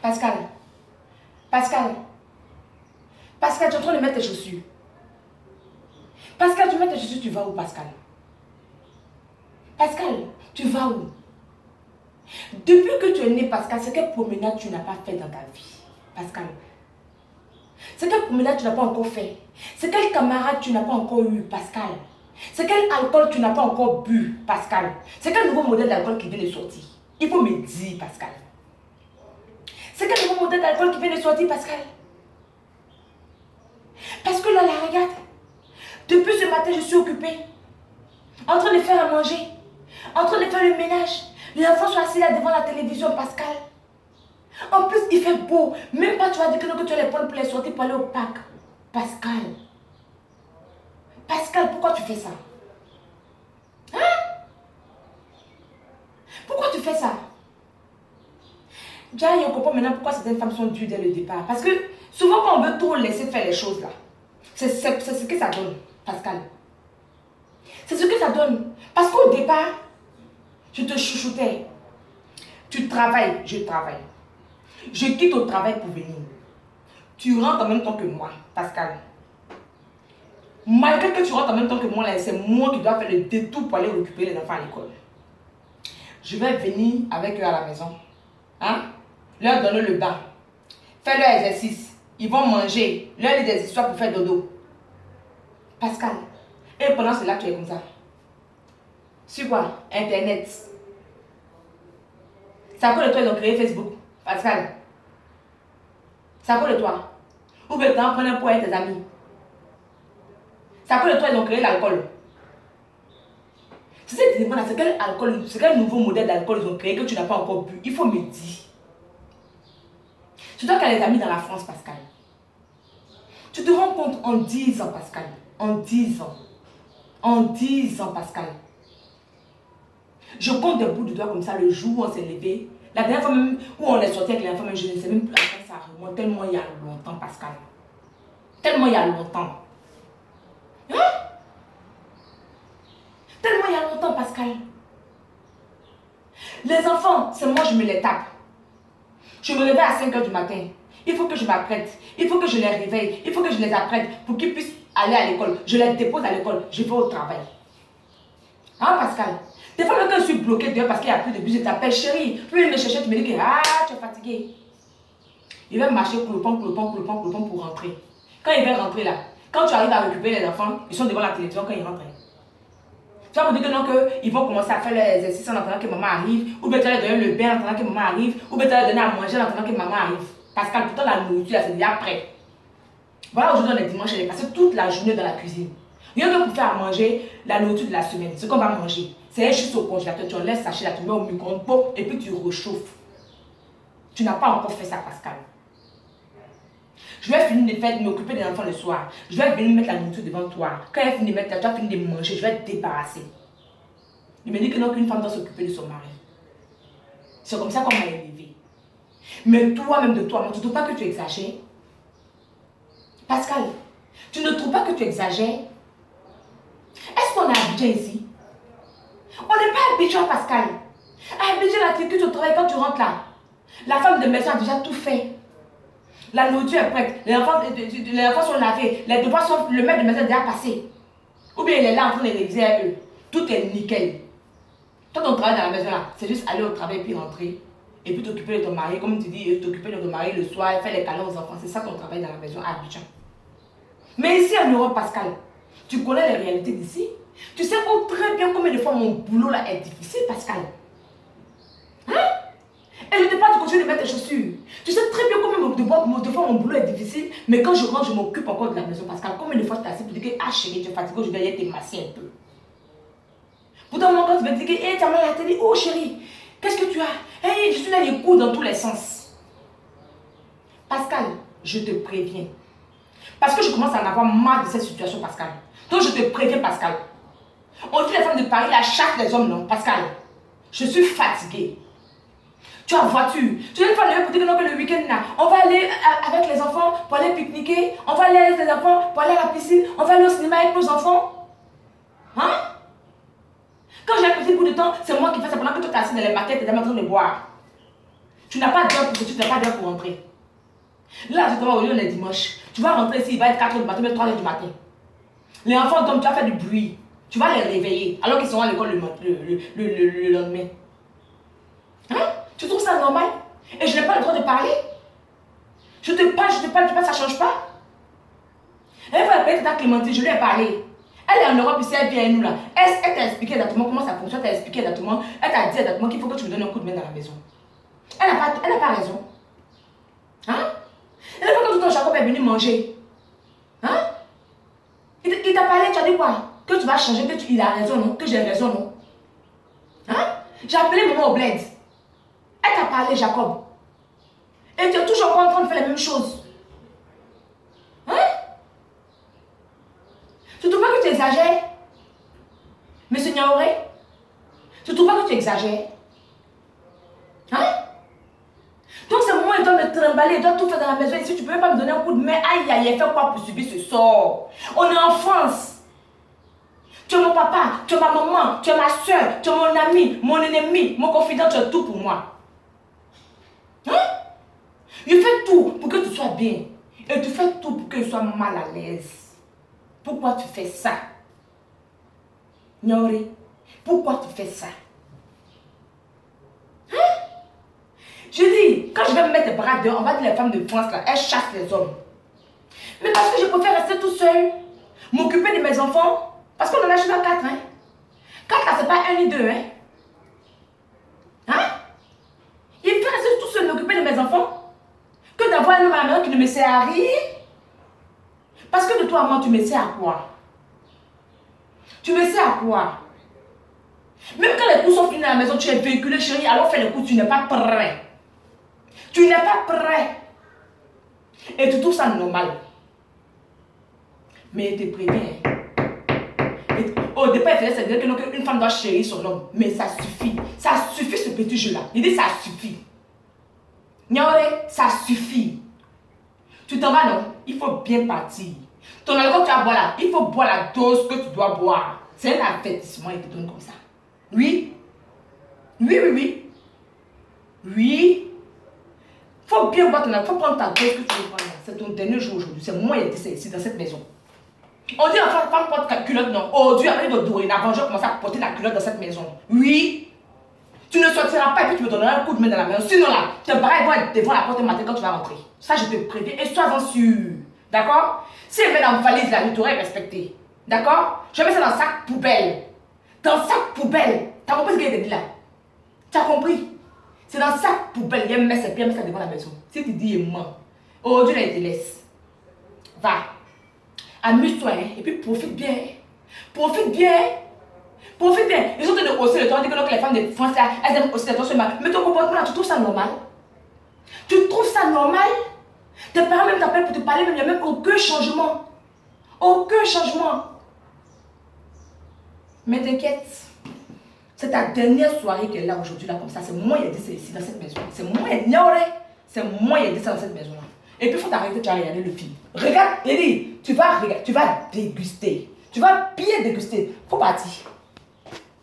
Pascal, Pascal, Pascal, tu es en train de mettre tes chaussures. Pascal, tu mets tes chaussures, tu vas où, Pascal? Pascal, tu vas où? Depuis que tu es né, Pascal, c'est quelle promenade tu n'as pas fait dans ta vie? Pascal, c'est quelle promenade tu n'as pas encore fait? C'est quel camarade tu n'as pas encore eu, Pascal? C'est quel alcool tu n'as pas encore bu, Pascal? C'est quel nouveau modèle d'alcool qui vient de sortir? Il faut me dire, Pascal. C'est quel nouveau modèle d'alcool qui vient de sortir, Pascal? Parce que là, regarde. Depuis ce matin, je suis occupée. En train de faire à manger. En train de faire le ménage. Les enfants sont assis là devant la télévision, Pascal. En plus, il fait beau. Même pas tu vas dire que tu vas les prendre pour les sortir pour aller au parc. Pascal. Pascal, pourquoi tu fais ça? Hein? Pourquoi tu fais ça? Déjà, je comprends maintenant pourquoi certaines femmes sont dures dès le départ. Parce que souvent, quand on veut trop laisser faire les choses là, c'est ce que ça donne, Pascal. C'est ce que ça donne. Parce qu'au départ, je te chouchoutais. Tu travailles, je travaille. Je quitte au travail pour venir. Tu rentres en même temps que moi, Pascal. Malgré que tu rentres en même temps que moi, c'est moi qui dois faire le détour pour aller récupérer les enfants à l'école. Je vais venir avec eux à la maison. Hein? Leur donner le bain. Faire leur exercice. Ils vont manger. Leur lire des histoires pour faire dodo. Pascal. Et pendant cela, tu es comme ça. Sur quoi? Internet. C'est à cause de toi ils ont créé Facebook. Pascal. C'est à cause de toi. Ou bien tu en prends un pot avec tes amis. C'est à cause de toi ils ont créé l'alcool. C'est cette là, c'est quel alcool, c'est quel nouveau modèle d'alcool ils ont créé que tu n'as pas encore bu? Il faut me dire. Tu dois qu'à les amis dans la France, Pascal. Tu te rends compte en 10 ans, Pascal. En 10 ans. En 10 ans, Pascal. Je compte des bouts de doigts comme ça le jour où on s'est levé. La dernière fois même où on est sorti avec les enfants, je ne sais même plus à quand ça remonte. Tellement il y a longtemps, Pascal. Tellement il y a longtemps. Hein? Tellement il y a longtemps, Pascal. Les enfants, c'est moi je me les tape. Je me réveille à 5 h du matin. Il faut que je m'apprête. Il faut que je les réveille. Il faut que je les apprête pour qu'ils puissent aller à l'école. Je les dépose à l'école. Je vais au travail. Hein, Pascal? Des fois, quand je suis bloquée dehors parce qu'il n'y a plus de bus, je t'appelle chérie. Puis il me cherche, tu me dis que tu es fatigué. Il va marcher clopon pour rentrer. Quand il va rentrer là, quand tu arrives à récupérer les enfants, ils sont devant la télévision quand ils rentrent. Tu vas me dire que non, qu'ils vont commencer à faire leurs exercices en attendant que maman arrive, ou bien tu vas leur donner le bain en attendant que maman arrive, ou bien tu vas leur donner à manger en attendant que maman arrive. Pascal, pourtant la nourriture, c'est déjà prêt. Voilà, aujourd'hui, on est dimanche, elle est passée toute la journée dans la cuisine. Rien que pour faire à manger la nourriture de la semaine, ce qu'on va manger. C'est juste au congélateur, tu en laisses sachet là, tu mets au micro-ondes, et puis tu réchauffes. Tu n'as pas encore fait ça, Pascal. Je vais finir de m'occuper des enfants le soir. Je vais venir mettre la nourriture devant toi. Quand elle finit de mettre, tu vas finir de manger, je vais te débarrasser. Il me dit que non, qu'une femme doit s'occuper de son mari. C'est comme ça qu'on m'a élevé. Mais toi-même de toi, tu ne trouves pas que tu exagères? Pascal, tu ne trouves pas que tu exagères? Est-ce qu'on est Abidjan ici? On n'est pas Abidjan, Pascal. À Abidjan, la trique au travail quand tu rentres là. La femme de maison a déjà tout fait. La nourriture est prête. Les enfants sont lavés. Les devoirs sont. Le maître de maison est déjà passé. Ou bien il est là en train de réviser à eux. Tout est nickel. Toi, ton travail dans la maison là, c'est juste aller au travail puis rentrer. Et puis t'occuper de ton mari. Comme tu dis, t'occuper de ton mari le soir, faire les câlins aux enfants. C'est ça ton travail dans la maison à Abidjan. Mais ici en Europe, Pascal, tu connais les réalités d'ici. Tu sais très bien combien de fois mon boulot là est difficile, Pascal. Hein? Et je te parle, tu continues de mettre tes chaussures. Tu sais très bien combien de fois mon boulot est difficile, mais quand je rentre, je m'occupe encore de la maison. Pascal, combien de fois tu t'es assis pour dire que ah chérie, tu es fatiguée, je vais aller te masser un peu. Pourtant, mon quand tu vas dire que hey, tu as mal à la télé, oh chérie, qu'est-ce que tu as? Hey, je suis là, les coups dans tous les sens. Pascal, je te préviens. Parce que je commence à en avoir marre de cette situation, Pascal. Donc je te préviens, Pascal. On dit les femmes de Paris, la chasse des hommes, non, Pascal. Je suis fatiguée. Tu as voiture. Tu as une fois pour dire que le week-end là, on va aller avec les enfants pour aller pique-niquer. On va aller avec les enfants pour aller à la piscine. On va aller au cinéma avec nos enfants. Hein? Quand j'ai un petit bout de temps, c'est moi qui fais ça pendant que toi t'es assis dans les maquettes et t'es en train de boire. Tu n'as pas d'heure pour sortir, tu n'as pas d'heure pour rentrer. Là, justement, au lieu, on est dimanche. Tu vas rentrer ici, il va être 4h du matin, même 3h du matin. Les enfants, comme tu vas faire du bruit, tu vas les réveiller alors qu'ils sont à l'école le lendemain. Hein? Tu trouves ça normal? Et je n'ai pas le droit de parler? Je te parle, ça ne change pas. Elle va appeler ta Clémentine, je lui ai parlé. Elle est en Europe ici, elle vient à nous là. Elle t'a expliqué exactement comment ça fonctionne, elle t'a expliqué exactement, elle t'a dit exactement qu'il faut que tu me donnes un coup de main dans la maison. Elle n'a pas raison. Hein? Et la fois que tout ton Jacob est venu manger, hein? Il t'a parlé, tu as dit quoi? Que tu vas changer, il a raison, non? Que j'ai raison, non? Hein? J'ai appelé maman au bled. Elle t'a parlé, Jacob. Et tu es toujours en train de faire la même chose. Hein? Tu trouves pas que tu exagères? Monsieur Niaoré? Tu trouves pas que tu exagères? Hein? Donc c'est moi, il doit me trimballer, il doit tout faire dans la maison. Et si tu ne peux pas me donner un coup de main, aïe aïe, fais quoi pour subir ce sort? On est en France. Tu es mon papa, tu es ma maman, tu es ma soeur, tu es mon ami, mon ennemi, mon confident, tu es tout pour moi. Hein? Je fais tout pour que tu sois bien. Et tu fais tout pour que je sois mal à l'aise. Pourquoi tu fais ça? Niaoré, pourquoi tu fais ça? Hein? Je dis, quand je vais me mettre les bras dehors, on va dire les femmes de France là, elles chassent les hommes. Mais parce que je préfère rester tout seul, m'occuper de mes enfants, parce qu'on en a juste 4, hein. 4 là, c'est pas 1 ni 2, hein. Hein? Il fait rester tout seul m'occuper de mes enfants, que d'avoir une maman qui ne me sert à rien. Parce que de toi à moi, tu me sers à quoi? Tu me sers à quoi? Même quand les coups sont finis à la maison, tu es véhiculé, chérie, alors fais les coups, tu n'es pas prêt. Tu n'es pas prêt. Et tu trouves ça normal. Mais il te prévient. Au départ, il faisait dire qu'une femme doit chérir son homme. Mais ça suffit. Ça suffit ce petit jeu-là. Il dit ça suffit. Niaoré, ça suffit. Tu t'en vas, non? Il faut bien partir. Ton alcool que tu vas boire là, il faut boire la dose que tu dois boire. C'est un avertissement, il te donne comme ça. Oui? Oui, oui, oui. Oui. Il faut bien boire ton alcool. Il faut prendre ta dose que tu veux prendre. C'est ton dernier jour aujourd'hui. C'est moi qui ai dit ça ici, dans cette maison. On dit la femme porte la culotte, non? Aujourd'hui, après de dorénavant, je vais commencer à porter la culotte dans cette maison. Oui. Tu ne sortiras pas et puis tu me donneras un coup de main dans la main. Sinon là, tes bras vont être devant la porte matin quand tu vas rentrer. Ça, je te préviens. Et sois-en sûr. D'accord? Si elle met dans la valise là, je t'aurais respecté. D'accord? Je mets ça dans le sac poubelle. Dans le sac poubelle. T'as compris ce que j'ai dit là? Tu as compris? C'est dans le sac poubelle. Il met ses pieds, met ça devant la maison. Si tu dis, il ment. Aujourd'hui, là, il te laisse. Va. Amuse-toi, hein, et puis profite bien. Profite bien. Profite bien. Ils ont de hausser le temps, dire que les femmes de France, elles aiment hausser le temps sur ma. Mais ton comportement là, tu trouves ça normal? Tu trouves ça normal? Tes parents même t'appellent pour te parler, mais il n'y a même aucun changement. Aucun changement. Mais t'inquiète. C'est ta dernière soirée qu'elle est là aujourd'hui, là, comme ça. C'est moi qui ai dit ça ici, dans cette maison. C'est moi qui ai dit, c'est moi qui ai dit ça dans cette maison-là. Et puis, il faut t'arrêter, tu vas regarder le film. Regarde, Eddie, tu vas déguster. Tu vas bien déguster. Faut partir.